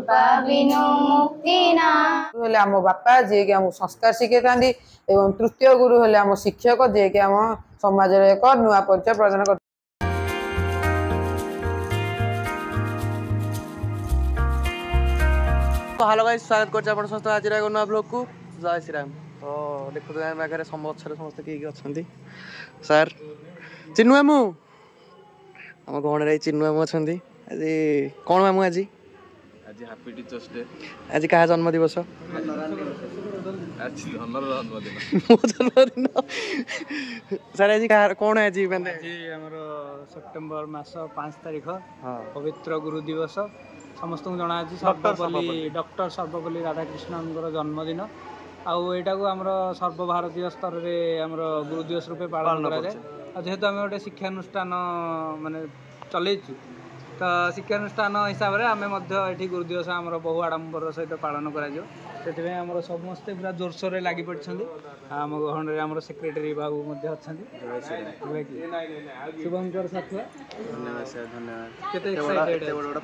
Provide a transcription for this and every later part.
कृपा बिनु मुक्ति ना हेले आम बापा जी के आम संस्कार शिखे था एवं तृतीय गुरु हेले आम शिक्षक जी के आम समाज एक नुआ परिचय प्रदान कर। हेलो गाइस स्वागत करछ आपण समस्त आज रा नुआ ब्लॉग को जय श्री राम। तो देखो तो हम आगे समोच्छरे समस्त की अछंती सर चिन्नु मामू हम गण रे चिन्नु मामू अछंती आज कोन मामू आज हैप्पी टीचर्स डे आज का जन्म दिवस आज धनर जन्मदिन मो जन्मदिन सर आज का कोन आज माने हमरो सेप्टेम्बर मास 5 तारिख पवित्र गुरु दिवस समस्त जना आज सर्वपल्ली डॉक्टर सर्वपल्ली राधाकृष्णन जन्मदिन आउ एटा को हमरो सर्वभारतीय स्तर रे हमरो गुरु दिवस रूपे पालन करा जाय जेहेतु आम गोटे शिक्षानुष्ठान माने चलैछु तो शिक्षानुष्ठान हिसाब से आम ये गुरु दिवस आम बहु आडंबर सहित पालन कर समस्ते पूरा जोरसोर लगी पड़ते आम गहन आम सेक्रेटरी बाबू अच्छा शुभंकर साथुआ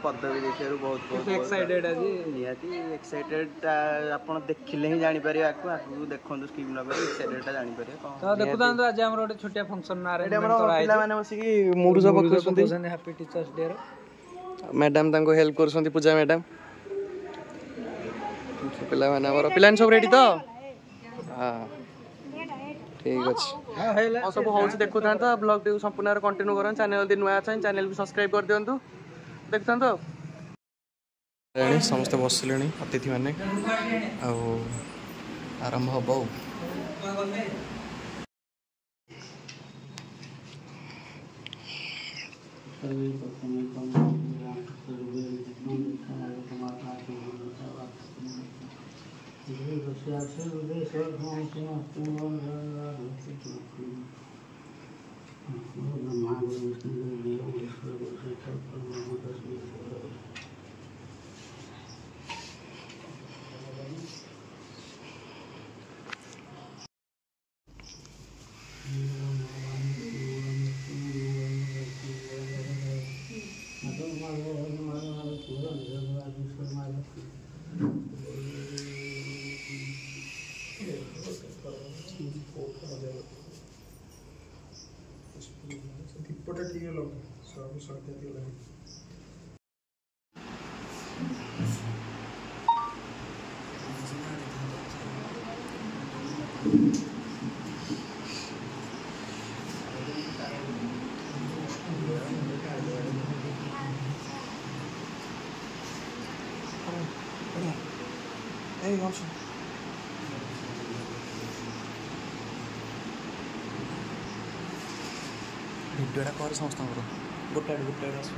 पदवी देखिए बहुत एक्साइटेड आज निहाती एक्साइटेड आपन देखिले ही जानि पारे आकु देखंतु स्कीम नगर एक्साइटेड जानि पारे तो देखुतांतु आज हमर गोटे छोटिया फंक्शन ना रे पिला माने बसी की मुरुज पकसुंती हैप्पी टीचर्स डे मैडम तांको हेल्प करसंती पूजा मैडम पिला माने हमर पिलान सब रेडी तो हां ठीक अछि और सब होउछ देखुतां तो ब्लॉग टे संपूर्ण कंटिन्यू करन चैनल दि नुआ छै चैनल भी सब्सक्राइब कर दियंतु देखतां तो रेडी समस्त बसलेनी अतिथि माने आ आरंभ हबो दीपटा ठीक लगे सब सत्य ठीक लगे Hey, also. भिडियोटा कर समस्त गोटे गोटे आस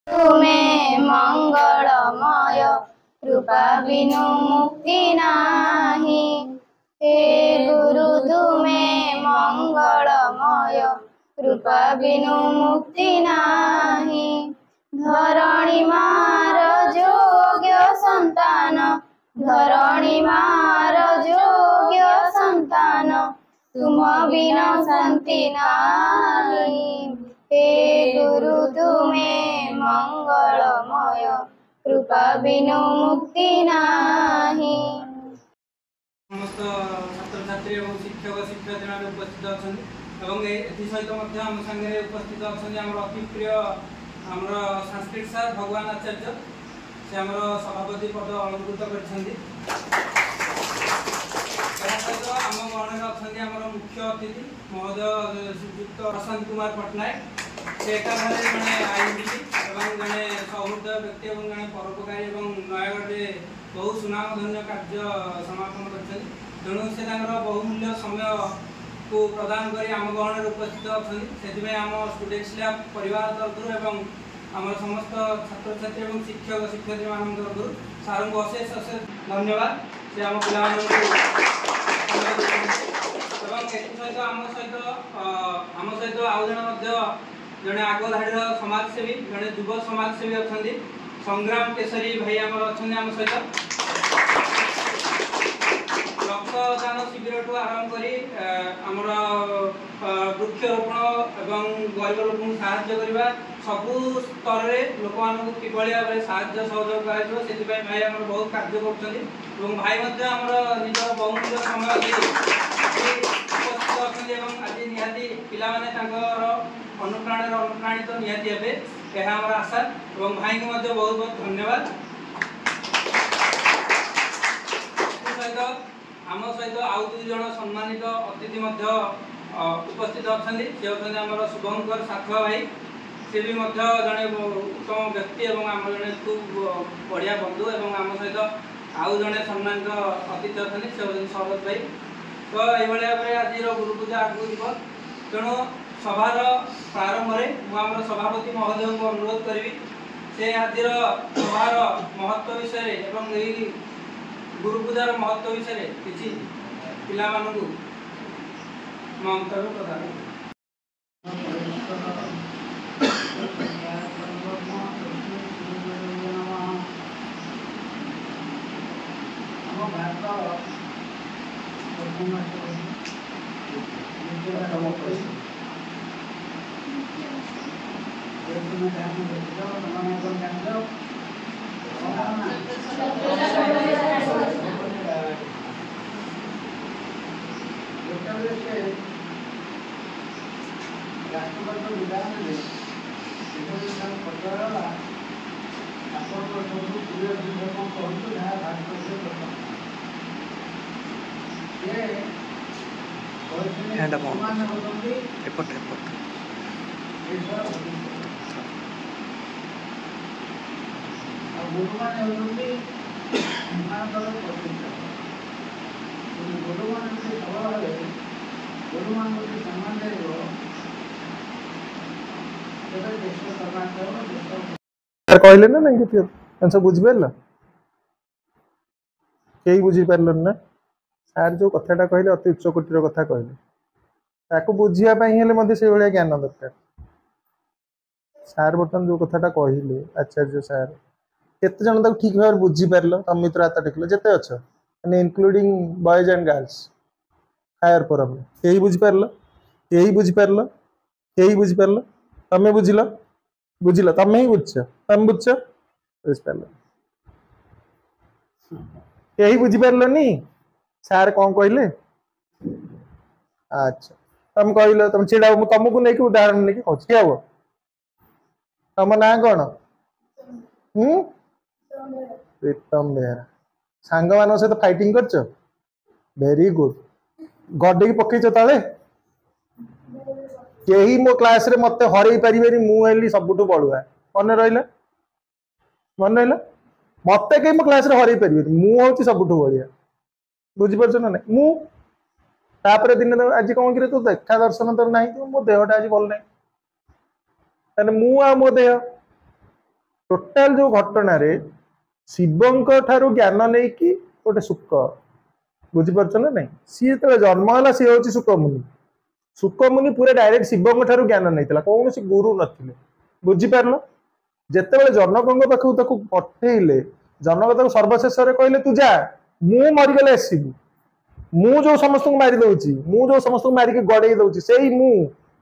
तुम्हें मंगलमय कृपा बिनु मुक्ति नाही हे गुरु तुम्हें मंगलमय कृपा बिनु मुक्ति नाही धरणी मार योग्य संतान धरणी मार योग्य संतान तुम बिना शांति नाही हे गुरु तुम्हें मंगलमय कृपा बिनु मुक्ति नाही। समस्त छात्र छात्री और शिक्षक शिक्षयित्री मैंने उपस्थित अच्छा सहित आम सागे उपस्थित अच्छा अति प्रिय आम संस्कृत सर भगवान आचार्य से आम सभापति पद अलंकृत कर आम गणना अच्छा मुख्य अतिथि महोदय श्रीयुक्त प्रशांत कुमार पट्टनायक से एकाधारे मैंने आईनजीवी जड़े सहृदय व्यक्ति और जड़े परोपकारी और नयगढ़ बहु सुनामधन्य कार्य समापन कर तेणु से बहुमूल्य समय को प्रदान कर आम गहन उपस्थित अच्छा से आम स्टूडेंट्स लैब परिवार तरफ आम समस्त छात्र छात्री और शिक्षक शिक्षयित्री मान तरफ सार को अशेष अशेष धन्यवाद से आम पिला सहित आम सहित आउ जड़े आग धाड़ी समाजसेवी जड़े युव समाजसेवी अच्छा संग्राम केसरी भाई आम अच्छा आम सहित रक्तदान शिविर ठू आरंभ कर वृक्षरोपण एवं गरीब लोक साहाय्य करने सबू स्तर में लोक मानक कि भाव में साहाय्य सहयोग कर भाई आम बहुत कार्य कर भाई निज बहुमूल्य समय उपस्थित अच्छा आज निहाती पिलाने अनुप्राणित निहाती हे यह आम आशा और भाई को बहुत बहुत धन्यवाद सहित आम सहित आउ दुई जन सम्मानित अतिथि उपस्थित अच्छा सी होकर शुभंकर साथुआ भाई सी भी जड़े उत्तम व्यक्ति और आम जड़े खूब बढ़िया बंधु और आम सहित आउ जड़े सम्मानित अतिथि अच्छा से होती शरद भाई तो ये भाव में आज गुरु पूजा आगू जीव तेणु सभार प्रारंभ में मुझे सभापति महोदय को अनुरोध करी से आज सभार महत्व विषय गुरु पूजार महत्व विषय किसी पिला मंतव्य प्रदान हैंड अप एपट एपट कहले ना नहीं कि बुझिपार कई बुझीपार ना सार जो कथाटा कहले अति उच्च कोटीर कथा कहले ताको बुझापी से भाया ज्ञान दरकार सार बर्तमान जो कथाटा कहले आचार्य सार केते जन तक ठीक भाव बुझीपार तुम मित्र हाथ टेकल जिते अच्छ मैंने including boys and girls fire forum यही बुझीपार यही बुझीपार यही बुझीपार तमें बुझिल बुझिल तमें ही बुझ तुम बुझ बुझिपार यही बुझीपारनी सार कौन कहले अच्छा तुम कहल तुम चिड़ा तुमको नहीं उदाहरण नहीं कह किए हम तुम ना कौन प्रीतम बेहरा सांग मान सहित फाइटिंग कर वेरी गुड गडे पकईच तले यही मो क्लास रे मत हरई पारे मुझे सबुठ बड़ुआ मन रहा मन रहा मत कहीं मो क्लास रे हरई पारे मुझे सबुठ बढ़िया बुझीपार ना नहीं मुझे दिन आज कौन कि तू देखा दर्शन तोर ना मो देहटा आज भल ना मुझे मो देह टोटाल जो घटना रे शिवंक ठारू ज्ञान नहीं कि गोटे सुख बुझीपार ना नहीं सी जो जन्म है सी हूँ सुकमुनि पूरा डायरेक्ट शिवंक ठारू ज्ञान नहीं कौन सी गुरु नथिले बुझीपार जिते जनक पाखु पठेले जनक सर्वशेष कहले तू जा मु मरीगले आसबू मु जो समस्त मारी दउची मु जो समस्त मारिक गड़े दउची से मु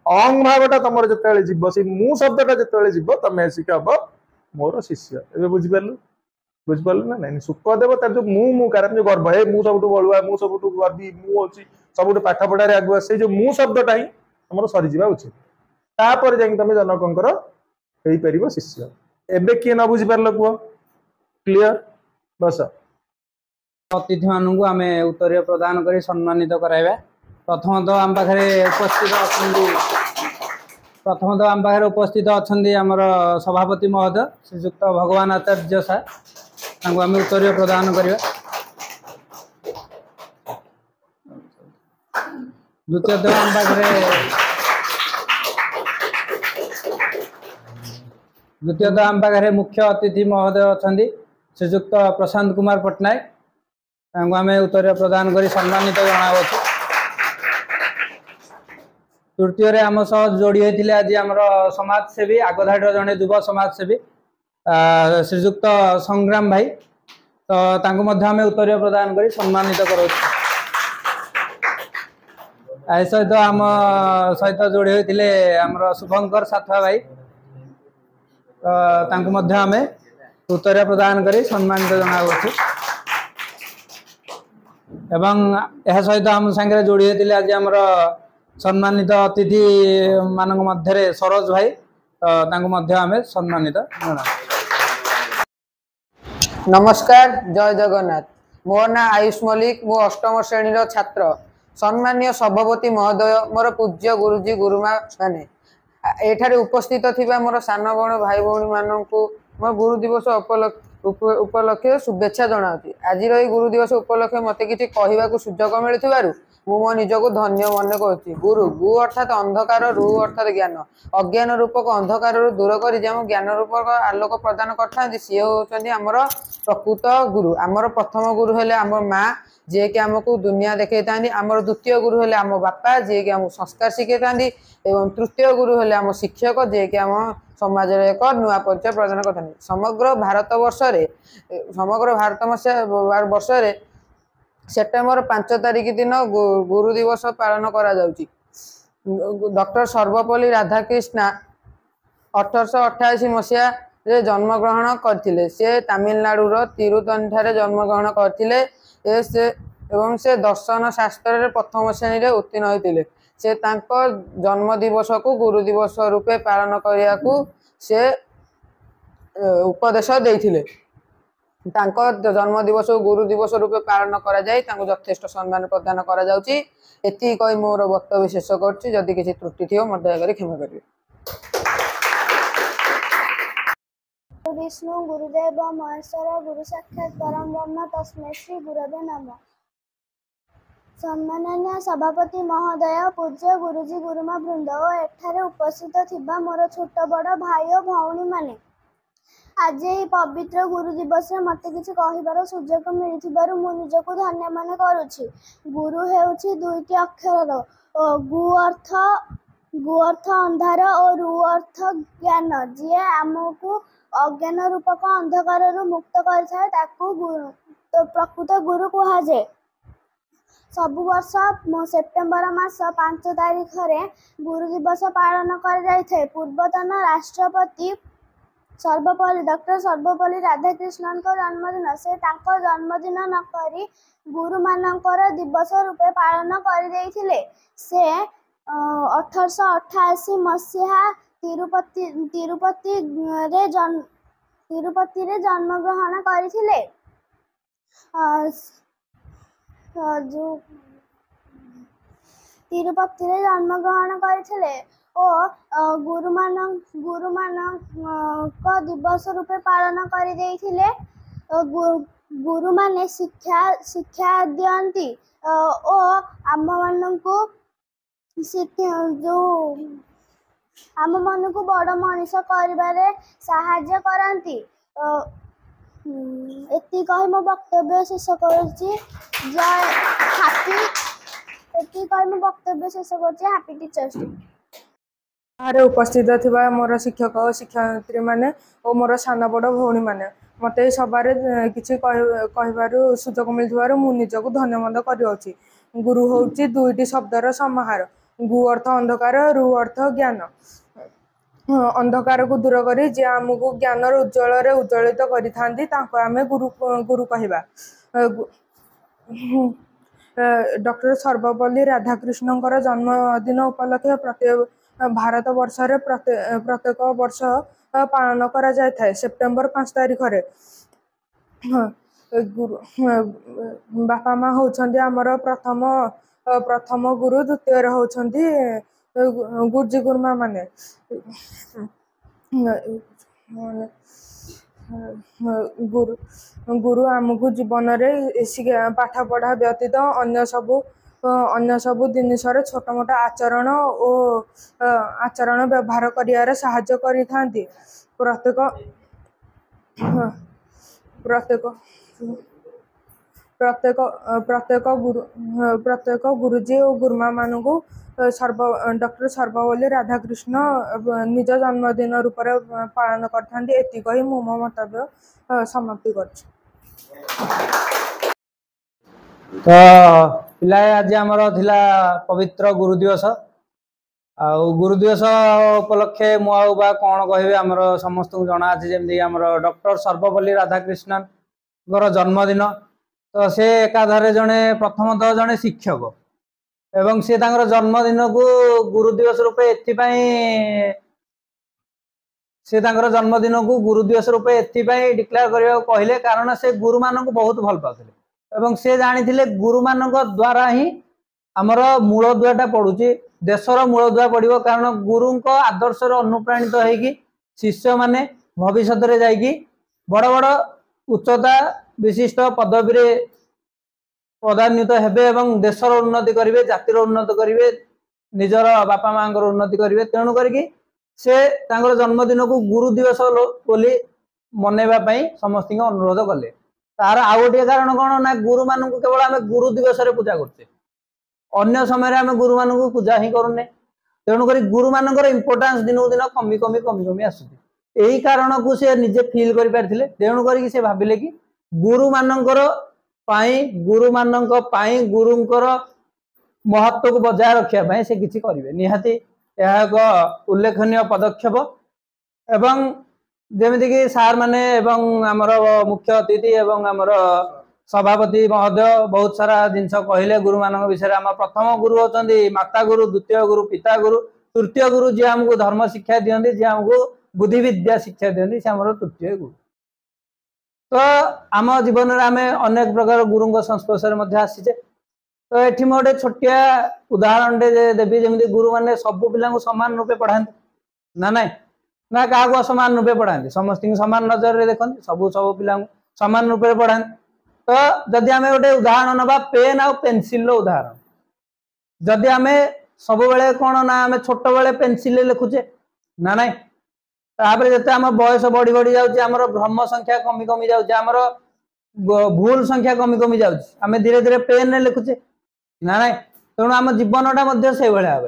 अहंग भावटा तुम जिते जीव से मु शब्दटा जिते जीव तुम आसिक हम मोर शिष्य ए बुझीपार बुझीपार ना नहीं सुखदेव तार जो मु कारण जो गर्व है मु सब बड़ुआ मु सब गर्वी मुझे सब पाठ पढ़ार आगुआ से जो मु शब्दटा ही तुम सरीजा उचित तापर जा तुम जनकर हो पार शिष्य एबे किए न बुझीपार कह क्लीयर बस अतिथि मानू आम उत्तर प्रदान कर सम्मानित कराइबा प्रथम तो आम पाखे उपस्थित अच्छा आमर सभापति महोदय श्रीजुक्त भगवान आचार्य सार आम उत्तर प्रदान करवा द्वितीयतः आम पाखे मुख्य अतिथि महोदय अच्छा श्रीजुक्त प्रशांत कुमार पट्टनायक ତାଙ୍କୁ ଆମେ ଉତ୍ତର ପ୍ରଦାନ କରି ସମ୍ମାନିତ ଜଣାଉଛୁ। ତୃତୀୟରେ ଆମ ସହ ଯୋଡ଼ି ହୋଇଥିଲେ ଆଜି ଆମର ସମାଜସେବୀ ଆଗଧାଡ଼ିର ଜଣେ ଯୁବ ସମାଜସେବୀ ଶ୍ରୀଯୁକ୍ତ ସଂଗ୍ରାମ ଭାଇ, ତ ତାଙ୍କୁ ମଧ୍ୟ ଆମେ ଉତ୍ତରୀୟ ପ୍ରଦାନ କରି ସମ୍ମାନିତ କରାଉଛୁ। ଏ ସହିତ ଆମ ସହିତ ଯୋଡ଼ି ହୋଇଥିଲେ ଆମର ଶୁଭଙ୍କର ସାଥୁଆ ଭାଇ, ତ ତାଙ୍କୁ ମଧ୍ୟ ଆମେ ଉତ୍ତରୀୟ ପ୍ରଦାନ କରି ସମ୍ମାନିତ ଜଣାଉଛୁ। ଏବଂ ଏହା ସହିତ ଆମ ସାଙ୍ଗରେ ଯୋଡ଼ି ହୋଇଥିଲେ ଆଜି ଆମର ସମ୍ମାନିତ ଅତିଥି ମାନଙ୍କ ମଧ୍ୟରେ ସରୋଜ ଭାଇ, ତ ତାଙ୍କୁ ମଧ୍ୟ ଆମେ ସମ୍ମାନିତ ଜଣାଉଛୁ। नमस्कार, जय जगन्नाथ। मो ना आयुष मल्लिक, मो अष्टम श्रेणी छात्र। सम्मान्य सभापति महोदय, मोर पूज्य गुरुजी गुरुमा माने एठारे उपस्थित थिबा मोर सान बण भाई भौणी माननकु मोर गुरु दिवस उपलक्षे शुभेच्छा जनाउछि। आज गुरु दिवस उपलक्षे मते किछि कहिबाकु सुजोग मिलिथिबारु मु मो निजको धन्य मन करुछि। गुरु गु अर्थात अंधकार, रु अर्थात ज्ञान। अज्ञान रूपक अंधकार दूर कर ज्ञान रूपक आलोक प्रदान करता सी होती आमर प्रकृत गुरु। आमर प्रथम गुरु हेले आम माँ जी कि आमको दुनिया देखई था। आमर द्वितीय गुरु हेले आम बापा जी कि आमको संस्कार शिखई था। एवं तृतीय गुरु हेले आम शिक्षक जी कि आम समाज एक नुआ परिचय प्रदान करता। समग्र भारत वर्ष सेप्टेम्बर 5 तारिख दिन गुरु दिवस पालन करा जाउची। डॉक्टर सर्वपल्ली राधाकृष्ण 1888 मसीहा रे जन्म ग्रहण करथिले। से तमिलनाडुर तिरुतनी ठारे जन्म ग्रहण करथिले एवं से दर्शन शास्त्र रे प्रथम श्रेणी रे उत्तीर्ण होइतिले। से तांको जन्म दिवस को गुरु दिवस रूपे पालन करिया को से उपदेश देइथिले। तांको जन्म दिवस गुरु दिवस रूपे पालन करा जाय, तांको यथेष्ट सम्मान प्रदान करा जाउची। एति कहि मोर वक्तव्य शेष करछि। जदि किछि त्रुटि थियो मध्य करी क्षमा करिवे। विष्णु गुरुदेव महेश्वर गुरु साक्षात परम ब्रह्म तस्मै श्री गुरवे नमः। सम्माननीय सभापति महोदय, पूज्य गुरुजी गुरुमा वृंद और एठारे उपस्थित थिबा मोर छोट बड़ भाई और भौणी माने, आज ये पवित्र गुरु दिवस मते किछि कहिबार सुजोग मिलिथिबारु मु निजको धन्य मन करूछि। गुरु हेउछि दुईटी अक्षरर, गु अर्थ अंधार और रु अर्थ ज्ञान। जी आमको अज्ञान रूपक अंधकार मुक्त करिଥାଏ ताकू प्रकृत गुरु कहुए। सबु वर्ष सेप्टेम्बर मास 5 तारिख रे गुरु दिवस पालन कर जाइଥାଏ। पूर्वतन राष्ट्रपति डॉक्टर सर्वपल्ली राधाकृष्णन जन्मदिन। से तांको जन्मदिन न करी गुरु मानकर दिवस रूपे पालन कर देइथिले। से 1888 मसीहा तिरुपति रे जन्म ग्रहण करथिले। तिरुपति रे जन्म ग्रहण करथिले ओ गुरु मानक दिवस रूपे पालन कर देइथिले। गुरु माने शिक्षा दियंती ओ आम मानकु आम मन को बड़ मनीष करिबारे साहाय्य करती। एति कहि मो वक्तव्य शेष करूची। जय हैप्पी टीचर्स डे। बाहर उपस्थित थिबा मोर शिक्षक और शिक्षयित्री माने और मोर सान बड़ भौणी माने मते सबारे किछि कहिबारु सुजोग मिलथिबारु मु निजको धन्यवाद करियोछि। गुरु होउची दुईटी शब्दर समाहार। गु अर्थ अंधकार, रु अर्थ ज्ञान। अंधकार को दूर करी जे आमको ज्ञान उज्जवल रे उज्जवलित करि थांती तांको आमे गुरु कहिबा। डॉक्टर सर्वपल्ली राधाकृष्णनकर जन्मदिन उपलक्षे भारत वर्ष रे प्रत्येक वर्ष पालन करा जाय थाए। सेप्टेम्बर 5 तारिख रे बापा माँ होउछंती हमर प्रथम गुरु, द्वितीय होउछंती गुरुजी गुरुमा माने। गुरु आमको जीवन रे पाठ पढ़ा व्यतीत अन्य सबु जिनिस छोट मोट आचरण व्यवहार करियार साहाय्य करि थांती। प्रत्येक प्रत्येक गुरुजी और गुरुमा मानू डॉक्टर सर्वपल्ली राधाकृष्ण निज जन्मदिन रूप पालन करती कही मो मंतव्य समाप्ति कर। तो पिलाए आज आमर थिला पवित्र गुरु दिवस गुरु दिवस उपलक्षे मुआ कौन कहे आमर समस्त जना अच्छे जमी आमर डॉक्टर सर्वपल्ली राधाकृष्णन जन्मदिन तो से एकाधारे जड़े प्रथमतः जड़े शिक्षक एवं सी जन्मदिन को गुरु दिवस रूपे जन्मदिन को गुरु दिवस रूपे एपाई डिक्लेयर करने कहले कारण से गुरु मान बहुत भल पाते एवं से जानी गुरु मान द्वारा ही आमर मूलदुआटा पड़ुची देशर मूलदुआ पड़ो कारण गुरु आदर्श अनुप्राणित होगी शिष्य माने भविष्य में जाकि बड़ बड़ उच्चता विशिष्ट पदवी पदान्वित हेबे एवं देशर उन्नति करेंगे जातिर उन्नति करेंगे निजर बापा माँ उन्नति करेंगे तेणु करके से जन्मदिन को गुरु दिवस बोली मनवाई समस्त अनुरोध कले तार आउ गोटे कारण कौन ना गुरु मान केवल आम गुरु दिवस पूजा करते अन्य समय आम गुरु मान पूजा ही करूने तेणुक गुरु मान इम्पोर्टान्स दिन दिन कमी कमी कमी कमी आसुची यही कारण को सी निजे फिल कर तेणुक से भाविले कि गुरु मानकर गुरुंकर महत्व को बजाय रखापी से किसी करेंगे निहाती यह एक उल्लेखनीय पदक्षेप एवं जमीक सार माने एवं आमर मुख्य अतिथि एवं आमर सभापति महोदय बहुत सारा जिनस कहले गुरु मान विषय आम प्रथम गुरु अच्छा माता गुरु द्वितीय गुरु पिता गुरु तृतीय गुरु जी आमको धर्म शिक्षा दिखती जी आमको बुद्धि विद्या शिक्षा दिखती से आम तृतीय गुरु तो आम जीवन में आम अनेक प्रकार गुरु संस्पर्श आसीचे तो ये गोटे छोटिया उदाहरण देवी जमी गुरु मैंने सबू पिला सामान रूपे पढ़ाते ना ना ना क्या असमान रूपे पढ़ाते समस्त सामान नजर देखते सबू सब पिला सामान रूपे पढ़ाते तो जदि आम गोटे उदाहरण नवा पेन आउ पेनसिल उदाहरण जदि आम सब बेले कौन ना आम छोट बेले पेनसिल लिखुचे ना ना तापर जिते आम बयस बढ़ी बढ़ी जाऊँच आमर भ्रम संख्या कमी कमी जाऊँच आमर भूल संख्या कमी कमी जाऊँच आम धीरे धीरे पेन लिखुचे ना ना तेणु आम जीवनटा से भाव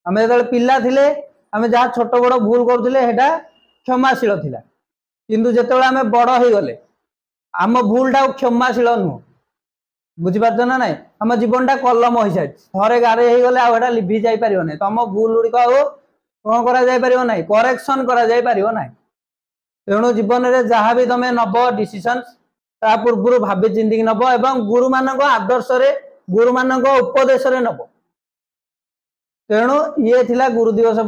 आम जो पिला थिले आम जहाँ छोट बड़ भूल करुले क्षमाशील थिला किंतु जिते आम बड़ हो गले आम भूलटा क्षमाशील नुह बुझीपार ना ना आम जीवनटा कलम हो सारी थरे गारे हो गले आटा लिभि जापर ना तुम भूल गुड़िक कौन करा करेक्शन करा तेणु जीवन में जहाँ भी तुम नब डिसीजन ता पूर्व भावी चिंतिक नब एवं गुरु मान आदर्श गुरु मान उपदेश नब तेणु ये थिला गुरु दिवस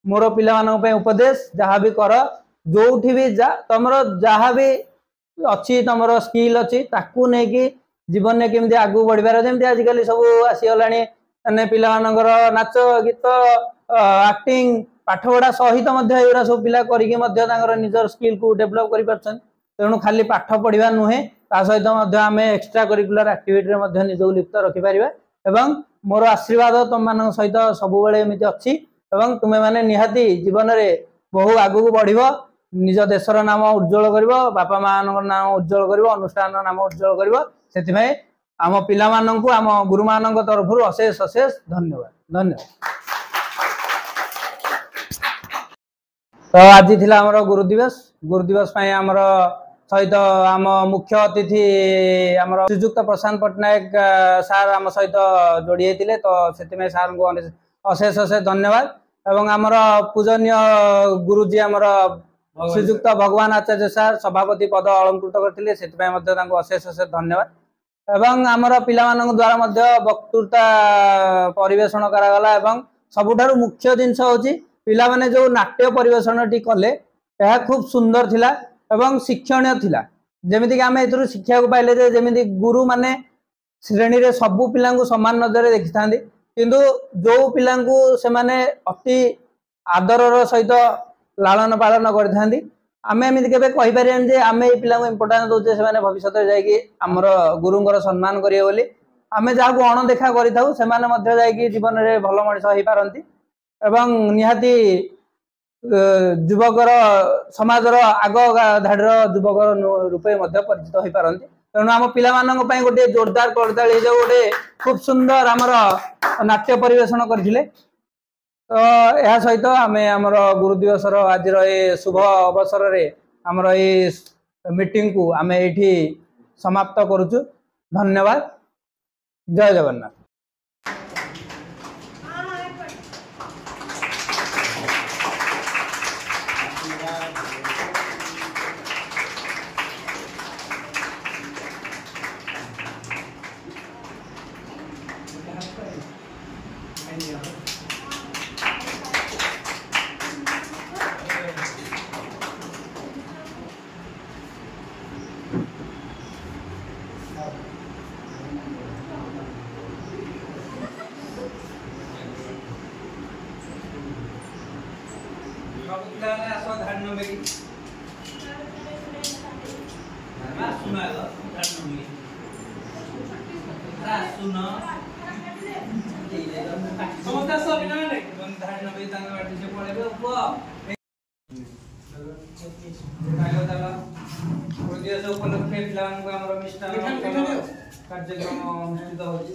मोर पिला उपदेश जहाँ भी कर जो भी तुम जहाँ भी अच्छी तुम स्किल अच्छी ताकू नहीं जीवन में केमती आगू बढ़िबार जमी आजिकल सब आसीगला माने पिला नाच गीत एक्टिंग पाठपढ़ा सहित सब पिला करके निजर स्किल को डेभलप कर तेणु खाली पाठ पढ़ा नुहे ता सहित आम एक्सट्रा करिकुलर एक्टिविटी निजक लिप्त रखिपर एवं मोर आशीर्वाद तुम मान सहित सब एमती अच्छी एवं तुम्हें माने निहाती जीवन में बहु आगू बढ़ निज देशर नाम उज्जवल कर बापा माँ नाम उज्जवल कर अनुष्ठान नाम उज्जवल कर आम पिला आम गुरु मान तरफ अशेष अशेष धन्यवाद धन्यवाद। तो आज थिला आमर गुरु दिवस आमर सहित आम मुख्य अतिथि आमर श्रीजुक्त प्रशांत पट्टनायक सार आम सहित जोड़ी होते तो से सार को अशेष अशेष धन्यवाद एवं आमर पूजनीय गुरुजी आमर श्रीजुक्त भगवान आचार्य सार सभापति पद अलंकृत करते से अशेष अशेष धन्यवाद एवं आमर पिला द्वारा वक्तृता परिवेषण करागला एवं सबुठारु मुख्य जिनस होची पिला माने जो नाट्य परिवेषण टी कले यह खूब सुंदर थिला एवं शिक्षणीय थिला जेमिति कि आम ए शिक्षा को पाइले जे जेमिति गुरु माने श्रेणी रे सबु पिला समान नजर देखि थांदी किंतु जो पिला से माने अति आदर सहित लालन पालन करथांदी आम एमती केबे कहि परियान जे आम ए पिला इंपोर्टेंस दोचे से माने भविष्य में जाई हमर गुरुंगर सम्मान करिए बोली आम जहाँ को अणदेखा करिथाउ से माने मध्य जाई जीवन में भल मनिष होई पारंती एवं निहाती युवकर समाजर आग धाड़ीर युवकर रूपे परिचित हो पारती तेणु आम पाई गोटे जोरदार करताली जो गोटे खूब सुंदर आमर नाट्य परिवेशन करथिले। तो यह सहित आम आमर गुरु दिवस आज शुभ अवसर रे आमर ये मीटिंग को आम ये समाप्त करुचु। धन्यवाद। जय जगन्नाथ। उपलक्षे कार्यक्रम अनुष्ठित होगी।